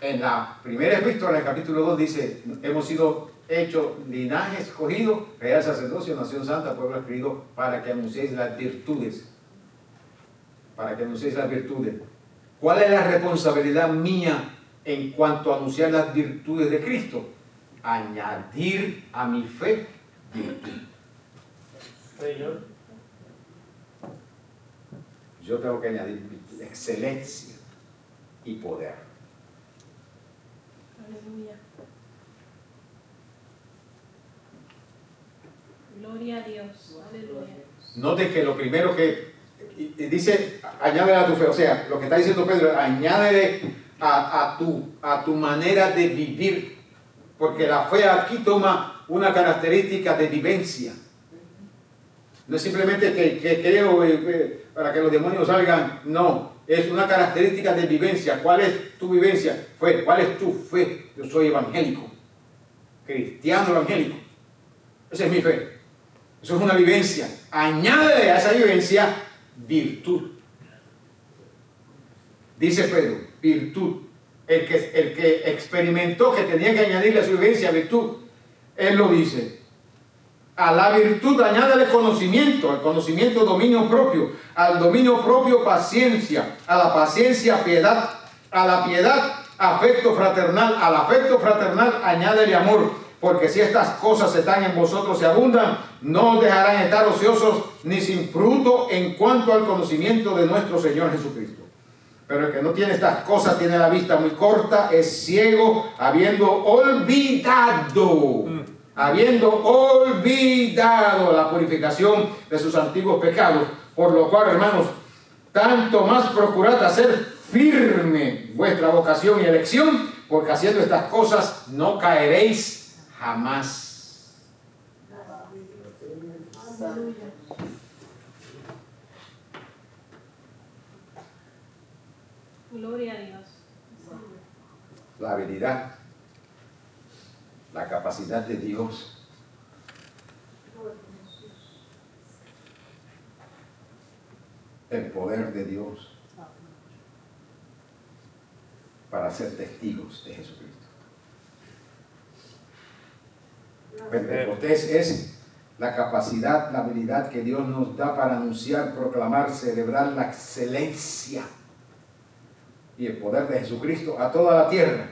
En la primera epístola, en el capítulo 2, dice: hemos sido hechos linaje escogido, real sacerdocio, nación santa, pueblo escogido, para que anunciéis las virtudes. Para que anunciéis las virtudes. ¿Cuál es la responsabilidad mía en cuanto a anunciar las virtudes de Cristo? Añadir a mi fe virtud. Señor. Yo tengo que añadir virtud, excelencia y poder. Aleluya. Gloria a Dios. Aleluya. Note que lo primero que dice, añádele a tu fe. O sea, lo que está diciendo Pedro, añádele a tu manera de vivir. Porque la fe aquí toma una característica de vivencia. No es simplemente que creo para que los demonios salgan. No, es una característica de vivencia. ¿Cuál es tu vivencia? ¿Cuál es tu fe? Yo soy evangélico, cristiano evangélico. Esa es mi fe. Eso es una vivencia. Añádele a esa vivencia virtud. Dice Pedro, virtud. El que experimentó que tenía que añadirle a su vivencia virtud, él lo dice. A la virtud añádale conocimiento, al conocimiento dominio propio, al dominio propio paciencia, a la paciencia piedad, a la piedad afecto fraternal, al afecto fraternal añádele amor, porque si estas cosas están en vosotros y abundan, no os dejarán estar ociosos ni sin fruto en cuanto al conocimiento de nuestro Señor Jesucristo. Pero el que no tiene estas cosas tiene la vista muy corta, es ciego, habiendo olvidado la purificación de sus antiguos pecados. Por lo cual, hermanos, tanto más procurad hacer firme vuestra vocación y elección, porque haciendo estas cosas no caeréis jamás. Aleluya. Gloria a Dios. La habilidad, la capacidad de Dios el poder de Dios para ser testigos de Jesucristo. Pentecostés es la capacidad, la habilidad que Dios nos da para anunciar, proclamar, celebrar la excelencia y el poder de Jesucristo a toda la tierra.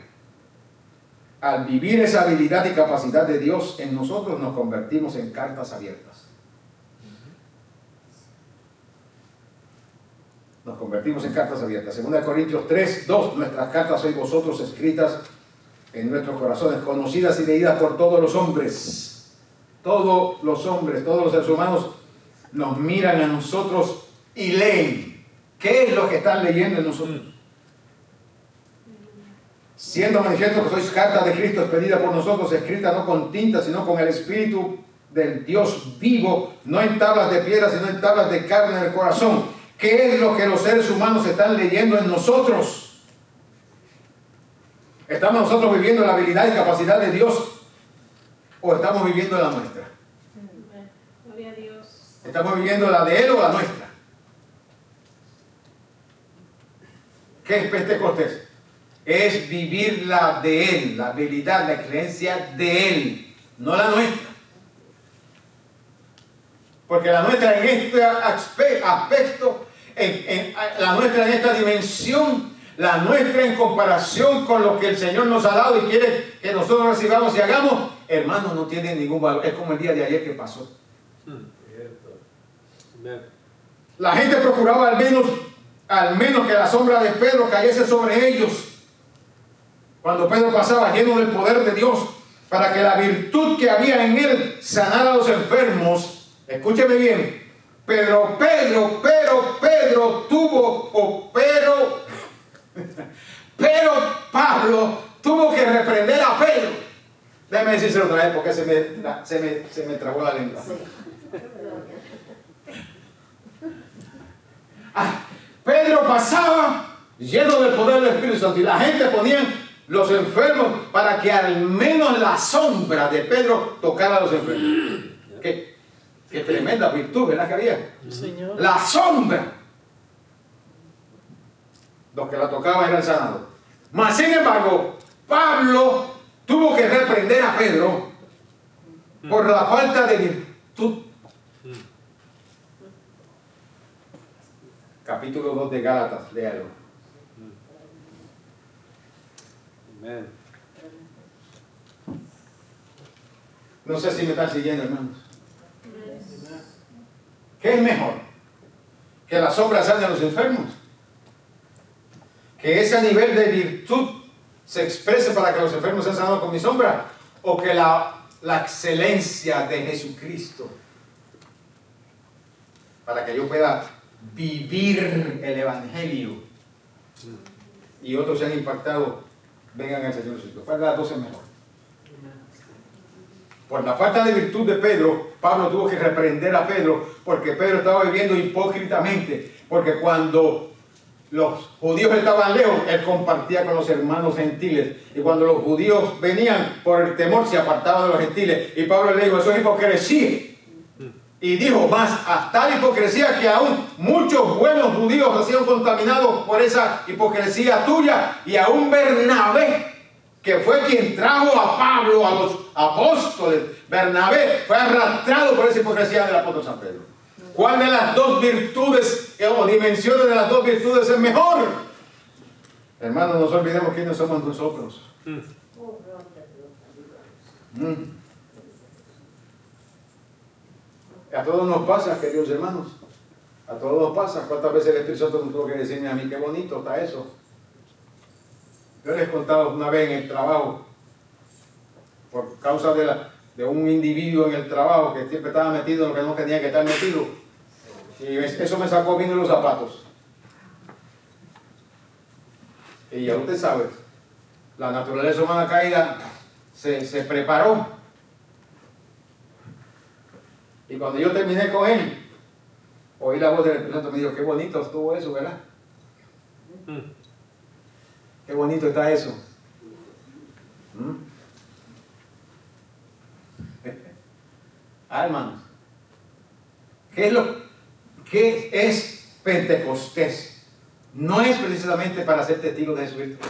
Al vivir esa habilidad y capacidad de Dios en nosotros, nos convertimos en cartas abiertas. Nos convertimos en cartas abiertas. 2 Corintios 3, 2, nuestras cartas sois vosotros escritas en nuestros corazones, conocidas y leídas por todos los hombres. Todos los hombres, todos los seres humanos nos miran a nosotros y leen. ¿Qué es lo que están leyendo en nosotros? Siendo manifiesto que sois carta de Cristo expedida por nosotros, escrita no con tinta, sino con el Espíritu del Dios vivo, no en tablas de piedra, sino en tablas de carne del corazón. ¿Qué es lo que los seres humanos están leyendo en nosotros? ¿Estamos nosotros viviendo la habilidad y capacidad de Dios o estamos viviendo la nuestra? Gloria a Dios. ¿Estamos viviendo la de Él o la nuestra? ¿Qué es Pentecostés? Es vivir la de Él, la habilidad, la excelencia de Él, no la nuestra. Porque la nuestra en este aspecto, la nuestra en esta dimensión, la nuestra en comparación con lo que el Señor nos ha dado y quiere que nosotros recibamos y hagamos, hermano, no tiene ningún valor. Es como el día de ayer que pasó. La gente procuraba al menos que la sombra de Pedro cayese sobre ellos cuando Pedro pasaba lleno del poder de Dios, para que la virtud que había en él sanara a los enfermos. Escúcheme bien. Pero Pablo tuvo que reprender a Pedro. Déjame decírselo otra vez porque se me trabó la lengua. Pedro pasaba lleno del poder del Espíritu Santo y la gente ponía los enfermos para que al menos la sombra de Pedro tocara a los enfermos. Qué tremenda virtud, ¿verdad que había? Señor. La sombra. Los que la tocaban eran sanados. Mas sin embargo, Pablo tuvo que reprender a Pedro por la falta de virtud. Capítulo 2 de Gálatas, léalo. Amén. No sé si me están siguiendo, hermanos. ¿Qué es mejor? ¿Que la sombra sane a los enfermos? ¿Que ese nivel de virtud se exprese para que los enfermos sean sanados con mi sombra? ¿O que la excelencia de Jesucristo para que yo pueda vivir el Evangelio y otros sean impactados, vengan al Señor Jesucristo? ¿Cuál de las dos es mejor? Por la falta de virtud de Pedro, Pablo tuvo que reprender a Pedro porque Pedro estaba viviendo hipócritamente, porque cuando los judíos estaban lejos, él compartía con los hermanos gentiles, y cuando los judíos venían por el temor se apartaban de los gentiles, y Pablo le dijo, eso es hipocresía, y dijo más, hasta tal hipocresía que aún muchos buenos judíos han sido contaminados por esa hipocresía tuya, y aún Bernabé, que fue quien trajo a Pablo a los apóstoles, Bernabé fue arrastrado por esa hipocresía del apóstol San Pedro. ¿Cuál de las dos virtudes o dimensiones de las dos virtudes es mejor? Hermanos, no nos olvidemos quiénes somos nosotros. A todos nos pasa, queridos hermanos. A todos nos pasa. ¿Cuántas veces el Espíritu Santo nos tuvo que decirme a mí, qué bonito está eso? Yo les contaba una vez en el trabajo, por causa de un individuo en el trabajo que siempre estaba metido en lo que no tenía que estar metido. Y eso me sacó bien de los zapatos. Y ya usted sabe, la naturaleza humana caída se preparó. Y cuando yo terminé con él, oí la voz del Espíritu Santo y me dijo, qué bonito estuvo eso, ¿verdad? Qué bonito está eso. Hermanos, ¿qué es Pentecostés? No es precisamente para ser testigos de Jesucristo.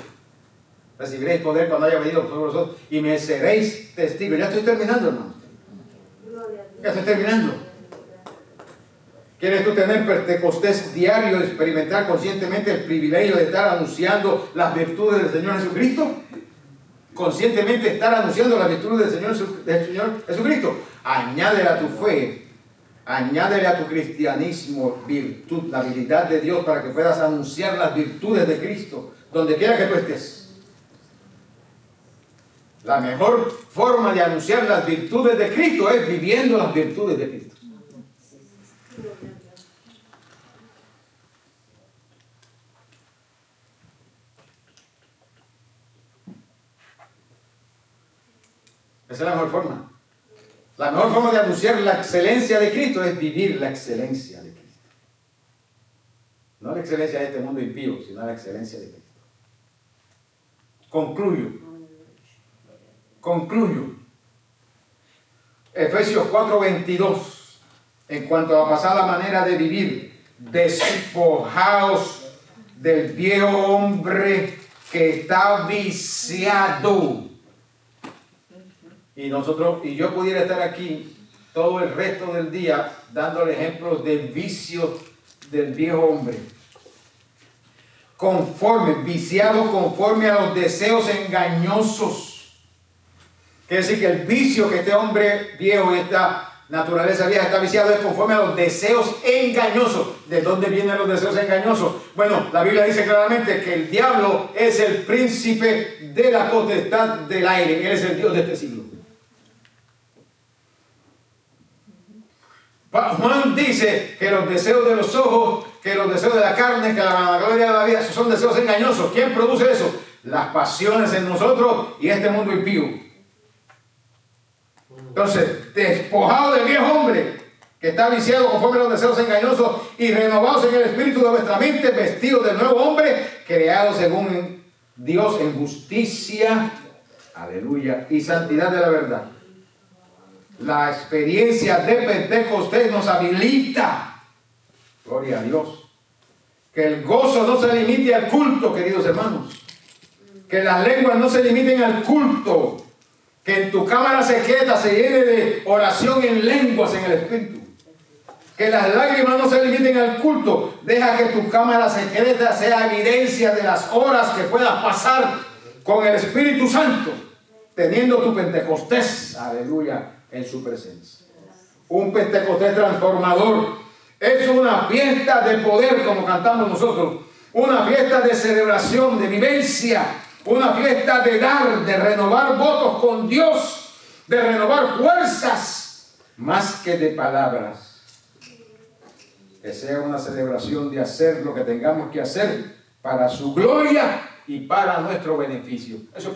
Recibiréis poder cuando haya venido sobre vosotros y me seréis testigos. Ya estoy terminando, hermano. Ya estoy terminando. ¿Quieres tú tener Pentecostés diario, experimentar conscientemente el privilegio de estar anunciando las virtudes del Señor Jesucristo? Conscientemente estar anunciando las virtudes del Señor Jesucristo. Añádele a tu fe, añádele a tu cristianismo virtud, la habilidad de Dios para que puedas anunciar las virtudes de Cristo donde quiera que tú estés. La mejor forma de anunciar las virtudes de Cristo es viviendo las virtudes de Cristo. Esa es la mejor forma. La mejor forma de anunciar la excelencia de Cristo es vivir la excelencia de Cristo. No la excelencia de este mundo impío, sino la excelencia de Cristo. Concluyo. Efesios 4:22. En cuanto a pasar la manera de vivir, despojaos del viejo hombre que está viciado. Y yo pudiera estar aquí todo el resto del día dándole ejemplos de vicios del viejo hombre. Viciado conforme a los deseos engañosos. Quiere decir que el vicio que este hombre viejo y esta naturaleza vieja está viciado es conforme a los deseos engañosos. ¿De dónde vienen los deseos engañosos? Bueno, la Biblia dice claramente que el diablo es el príncipe de la potestad del aire. Él es el Dios de este siglo. Juan dice que los deseos de los ojos, que los deseos de la carne, que la vanagloria de la vida, esos son deseos engañosos. ¿Quién produce eso? Las pasiones en nosotros y este mundo impío. Entonces, despojado del viejo hombre que está viciado conforme a los deseos engañosos y renovados en el espíritu de vuestra mente, vestidos del nuevo hombre, creado según Dios en justicia, aleluya, y santidad de la verdad. La experiencia de Pentecostés nos habilita, gloria a Dios, que el gozo no se limite al culto, queridos hermanos, que las lenguas no se limiten al culto, que en tu cámara secreta se llene de oración en lenguas en el espíritu, que las lágrimas no se limiten al culto. Deja que tu cámara secreta sea evidencia de las horas que puedas pasar con el Espíritu Santo, teniendo tu Pentecostés, aleluya, en su presencia. Un Pentecostés transformador. Es una fiesta de poder, como cantamos nosotros, una fiesta de celebración, de vivencia, una fiesta de dar, de renovar votos con Dios, de renovar fuerzas, más que de palabras. Que sea una celebración de hacer lo que tengamos que hacer para su gloria y para nuestro beneficio. Eso